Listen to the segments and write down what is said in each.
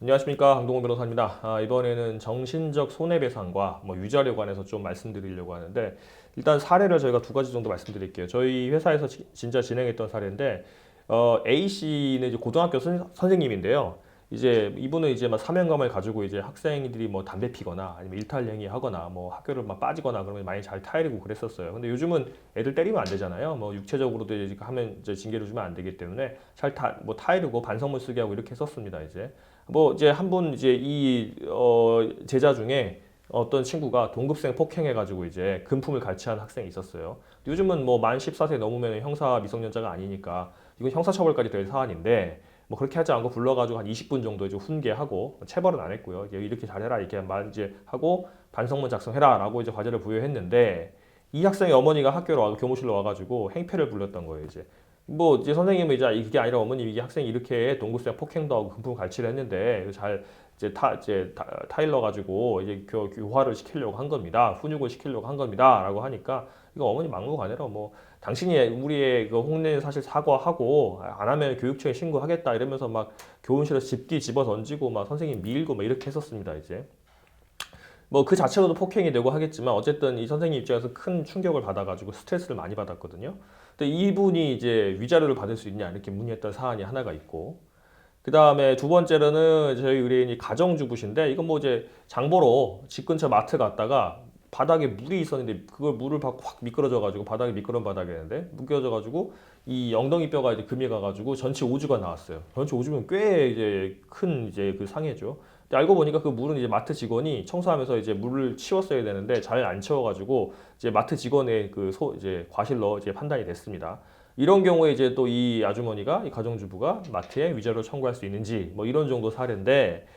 안녕하십니까, 강동원 변호사입니다. 이번에는 정신적 손해배상과 위자료에 관해서 좀 말씀드리려고 하는데, 일단 사례를 저희가 두 가지 정도 말씀드릴게요. 저희 회사에서 진짜 진행했던 사례인데, A 씨는 이제 고등학교 선생님인데요. 이제 이분은 이제 막 사명감을 가지고 이제 학생들이 뭐 담배 피거나 아니면 일탈행위 하거나 뭐 학교를 막 빠지거나 그러면 많이 잘 타이르고 그랬었어요. 근데 요즘은 애들 때리면 안 되잖아요. 뭐 육체적으로도 이제 하면 이제 징계를 주면 안 되기 때문에 뭐 타이르고 반성문 쓰게 하고 이렇게 했었습니다. 이제 뭐 이제 한 분 이제 제자 중에 어떤 친구가 동급생 폭행해가지고 이제 금품을 갈취한 학생이 있었어요. 요즘은 뭐 만 14세 넘으면 형사 미성년자가 아니니까 이건 형사처벌까지 될 사안인데 뭐 그렇게 하지 않고 불러가지고 한 20분 정도 이제 훈계하고 체벌은 안 했고요. 이제 이렇게 잘해라 이렇게 말 이제 하고 반성문 작성해라라고 이제 과제를 부여했는데 이 학생의 어머니가 학교로 교무실로 와가지고 행패를 불렸던 거예요. 이제 뭐 이제 선생님은 이제 그게 아니라 어머님 이게 학생이 이렇게 동급생 폭행도 하고 금품 갈취를 했는데 잘 이제 타일러 가지고 이제 교화를 시키려고 한 겁니다. 훈육을 시키려고 한 겁니다라고 하니까 이거 어머니 막무가내로 뭐 당신이 우리의 그 홍련의 사실 사과하고 안 하면 교육청에 신고하겠다 이러면서 막 교훈실에서 집기 집어 던지고 막 선생님 밀고 막 이렇게 했었습니다. 이제 뭐 그 자체로도 폭행이 되고 하겠지만 어쨌든 이 선생님 입장에서 큰 충격을 받아가지고 스트레스를 많이 받았거든요. 근데 이분이 이제 위자료를 받을 수 있냐 이렇게 문의했던 사안이 하나가 있고, 그 다음에 두 번째로는 저희 의뢰인이 가정주부신데 이건 뭐 이제 장보러 집 근처 마트 갔다가 바닥에 물이 있었는데 그걸 물을 받고 확 미끄러져가지고 바닥에 미끄러운 바닥이었는데 미끄러져가지고 이 엉덩이 뼈가 이제 금이 가가지고 전체 오주가 나왔어요. 전체 오주면 꽤 이제 큰 이제 그 상해죠. 근데 알고 보니까 그 물은 이제 마트 직원이 청소하면서 이제 물을 치웠어야 되는데 잘 안 치워가지고 이제 마트 직원의 이제 과실로 이제 판단이 됐습니다. 이런 경우에 이제 또 이 아주머니가 이 가정주부가 마트에 위자료 청구할 수 있는지 뭐 이런 정도 사례인데,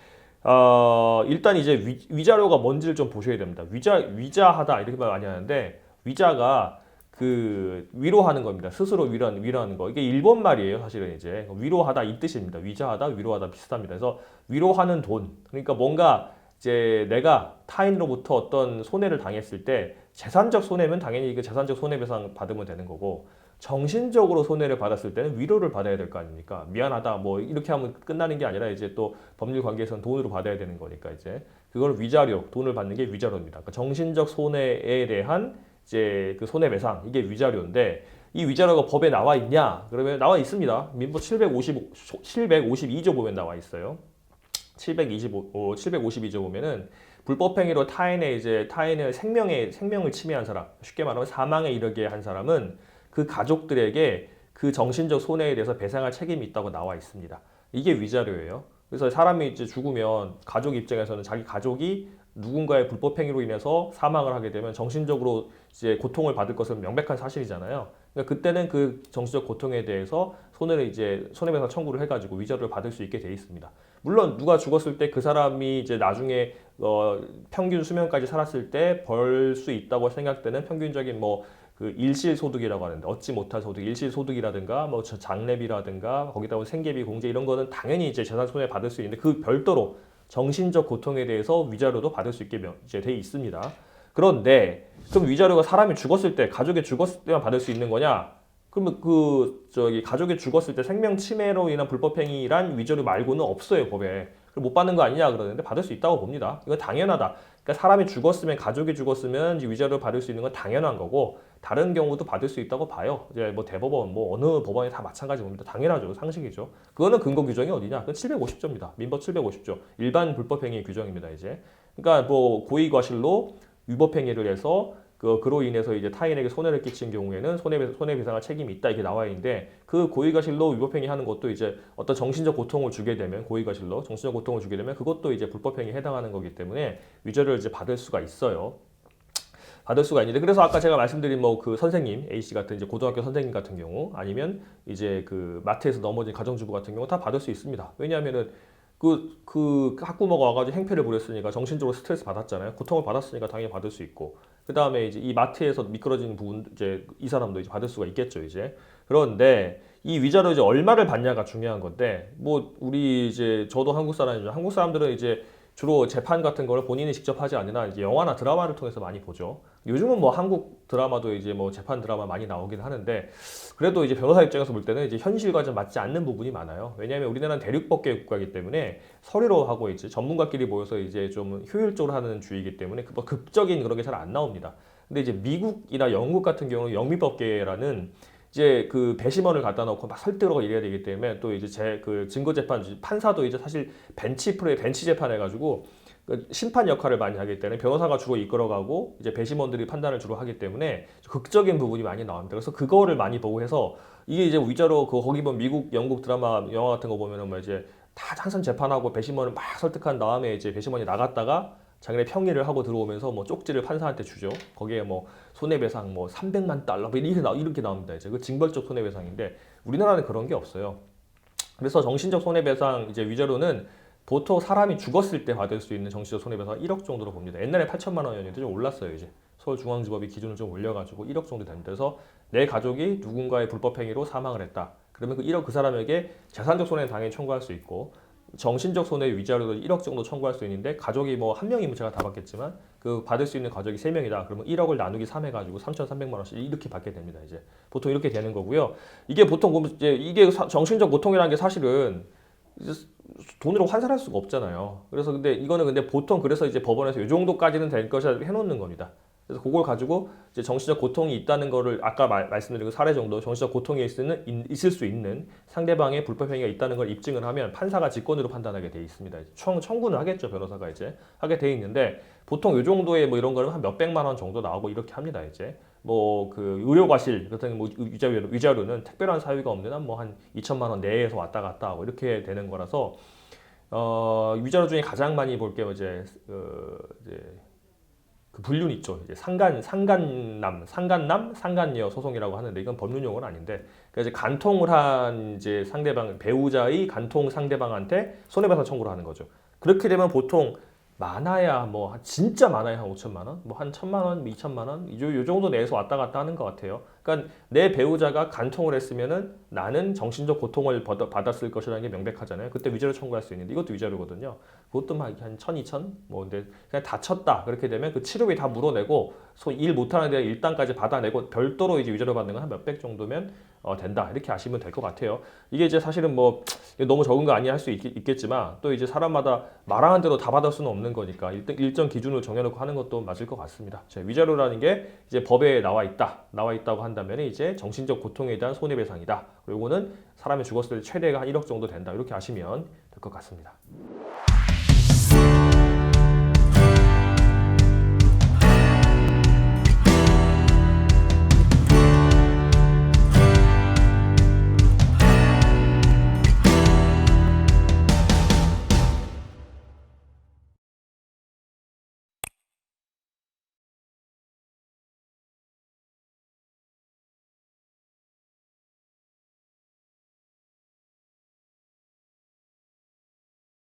일단 이제 위자료가 뭔지를 좀 보셔야 됩니다. 위자하다 이렇게 말 많이 하는데 위자가 그 위로하는 겁니다. 스스로 위로하는 거. 이게 일본 말이에요. 사실은 이제 위로하다 이 뜻입니다. 위자하다, 위로하다 비슷합니다. 그래서 위로하는 돈. 그러니까 뭔가 이제 내가 타인으로부터 어떤 손해를 당했을 때 재산적 손해면 당연히 그 재산적 손해배상 받으면 되는 거고, 정신적으로 손해를 받았을 때는 위로를 받아야 될 거 아닙니까? 미안하다 뭐 이렇게 하면 끝나는 게 아니라 이제 또 법률 관계에서는 돈으로 받아야 되는 거니까 이제 그걸 위자료, 돈을 받는 게 위자료입니다. 그러니까 정신적 손해에 대한 이제 그 손해배상, 이게 위자료인데 이 위자료가 법에 나와 있냐? 그러면 나와 있습니다. 민법 752조 보면 나와 있어요. 752조 보면은 불법행위로 타인의 생명을 침해한 사람, 쉽게 말하면 사망에 이르게 한 사람은 그 가족들에게 그 정신적 손해에 대해서 배상할 책임이 있다고 나와 있습니다. 이게 위자료예요. 그래서 사람이 이제 죽으면 가족 입장에서는 자기 가족이 누군가의 불법행위로 인해서 사망을 하게 되면 정신적으로 이제 고통을 받을 것은 명백한 사실이잖아요. 그러니까 그때는 그 정신적 고통에 대해서 손해배상 청구를 해가지고 위자료를 받을 수 있게 돼 있습니다. 물론 누가 죽었을 때 그 사람이 이제 나중에 평균 수명까지 살았을 때 벌 수 있다고 생각되는 평균적인 뭐 그 일실 소득이라고 하는데 얻지 못할 소득, 일실 소득이라든가 뭐 장래비라든가 거기다 뭐 생계비, 공제 이런 거는 당연히 이제 재산 손해 받을 수 있는데 그 별도로 정신적 고통에 대해서 위자료도 받을 수 있게 이제 돼 있습니다. 그런데 그럼 위자료가 사람이 죽었을 때, 가족이 죽었을 때만 받을 수 있는 거냐? 그러면 가족이 죽었을 때 생명 침해로 인한 불법행위란 위자료 말고는 없어요, 법에. 그럼 못 받는 거 아니냐 그러는데 받을 수 있다고 봅니다. 이거 당연하다. 그러니까 사람이 죽었으면, 가족이 죽었으면 이제 위자료 받을 수 있는 건 당연한 거고, 다른 경우도 받을 수 있다고 봐요. 이제 뭐 대법원, 뭐 어느 법원이 다 마찬가지 봅니다. 당연하죠. 상식이죠. 그거는 근거 규정이 어디냐? 그 750조입니다. 민법 750조. 일반 불법행위 규정입니다, 이제. 그러니까 뭐 고의과실로 위법행위를 해서 그로 인해서 이제 타인에게 손해를 끼친 경우에는 손해배상할 책임이 있다 이렇게 나와 있는데, 그 고의과실로 위법행위 하는 것도 이제 어떤 정신적 고통을 주게 되면, 고의과실로 정신적 고통을 주게 되면 그것도 이제 불법행위에 해당하는 거기 때문에 위자료를 이제 받을 수가 있어요. 받을 수가 있는데, 그래서 아까 제가 말씀드린 뭐 그 선생님 A 씨 같은 이제 고등학교 선생님 같은 경우, 아니면 이제 그 마트에서 넘어진 가정주부 같은 경우 다 받을 수 있습니다. 왜냐하면은 그 학부모가 와가지고 행패를 부렸으니까 정신적으로 스트레스 받았잖아요. 고통을 받았으니까 당연히 받을 수 있고, 그 다음에 이제 이 마트에서 미끄러지는 부분 이제 이 사람도 이제 받을 수가 있겠죠, 이제. 그런데 이 위자료 이제 얼마를 받냐가 중요한 건데, 뭐 우리 이제 저도 한국 사람이죠. 한국 사람들은 이제 주로 재판 같은 거를 본인이 직접 하지 않으나 이제 영화나 드라마를 통해서 많이 보죠. 요즘은 뭐 한국 드라마도 이제 뭐 재판 드라마 많이 나오긴 하는데 그래도 이제 변호사 입장에서 볼 때는 이제 현실과 좀 맞지 않는 부분이 많아요. 왜냐하면 우리나라는 대륙법계 국가이기 때문에 서류로 하고 이제 전문가끼리 모여서 이제 좀 효율적으로 하는 주의이기 때문에 뭐 극적인 그런 게 잘 안 나옵니다. 근데 이제 미국이나 영국 같은 경우는 영미법계라는 이제 그 배심원을 갖다 놓고 막 설득하고 이래야 되기 때문에 또 이제 그 증거 재판 판사도 이제 사실 벤치 재판 해가지고 그 심판 역할을 많이 하기 때문에 변호사가 주로 이끌어가고 이제 배심원들이 판단을 주로 하기 때문에 극적인 부분이 많이 나옵니다. 그래서 그거를 많이 보고 해서 이게 이제 위자료 그 거기 보면 미국, 영국 드라마, 영화 같은 거 보면은 뭐 이제 다 한선 재판하고 배심원을 막 설득한 다음에 이제 배심원이 나갔다가 자기네 평의를 하고 들어오면서 뭐 쪽지를 판사한테 주죠. 거기에 뭐 손해배상 뭐 300만 달러 뭐 이렇게 나옵니다. 이제 그 징벌적 손해배상인데 우리나라는 그런 게 없어요. 그래서 정신적 손해배상 이제 위자료는 보통 사람이 죽었을 때 받을 수 있는 정신적 손해배상 1억 정도로 봅니다. 옛날에 8천만 원이었는데 좀 올랐어요. 이제 서울중앙지법이 기준을 좀 올려가지고 1억 정도 됩니다. 그래서 내 가족이 누군가의 불법행위로 사망을 했다. 그러면 그 1억 그 사람에게 재산적 손해는 당연히 청구할 수 있고 정신적 손해 위자료도 1억 정도 청구할 수 있는데 가족이 뭐 한 명이면 제가 다 받겠지만 그 받을 수 있는 가족이 3명이다. 그러면 1억을 나누기 3 해가지고 3,300만 원씩 이렇게 받게 됩니다. 이제 보통 이렇게 되는 거고요. 이게 보통 이제 이게 정신적 고통이라는 게 사실은 이제 돈으로 환산할 수가 없잖아요. 그래서 근데 이거는 근데 보통 그래서 이제 법원에서 이 정도까지는 될 것이라 해놓는 겁니다. 그래서 그걸 가지고 이제 정신적 고통이 있다는 거를 아까 말씀드린 그 사례 정도 정신적 고통이 있을 수 있는 상대방의 불법 행위가 있다는 걸 입증을 하면 판사가 직권으로 판단하게 돼 있습니다. 청구는 하겠죠. 변호사가 이제 하게 돼 있는데 보통 이 정도의 뭐 이런 거는 한 몇백만 원 정도 나오고 이렇게 합니다. 이제 뭐 그 의료과실 같은 뭐 위자료는 특별한 사유가 없는 한 뭐 한 2천만 원 내에서 왔다 갔다 하고 이렇게 되는 거라서 위자료 중에 가장 많이 볼 게 이제 그 분류는 있죠. 이제 상간녀 소송이라고 하는데 이건 법률 용어는 아닌데, 그러니까 이제 간통을 한 이제 상대방 배우자의 간통 상대방한테 손해배상 청구를 하는 거죠. 그렇게 되면 보통 많아야 뭐 진짜 많아야 한 5천만 원, 뭐 한 1천만 원, 2천만 원, 요 정도 내에서 왔다 갔다 하는 것 같아요. 그러니까 내 배우자가 간통을 했으면은 나는 정신적 고통을 받았을 것이라는 게 명백하잖아요. 그때 위자료 청구할 수 있는데 이것도 위자료거든요. 그것도 막 한 1,000, 2천 뭐 근데 그냥 다쳤다 그렇게 되면 그 치료비 다 물어내고 일 못하는 데 일당까지 받아내고 별도로 이제 위자료 받는 건 한 몇백 정도면 된다 이렇게 아시면 될 것 같아요. 이게 이제 사실은 뭐 너무 적은 거 아니야 할 수 있겠지만 또 이제 사람마다 말하는 대로 다 받을 수는 없는 거니까 일정 기준을 정해놓고 하는 것도 맞을 것 같습니다. 위자료라는 게 이제 법에 나와 있다고 한다면 이제 정신적 고통에 대한 손해배상이다. 그리고 이거는 사람이 죽었을 때 최대가 한 1억 정도 된다. 이렇게 아시면 될 것 같습니다.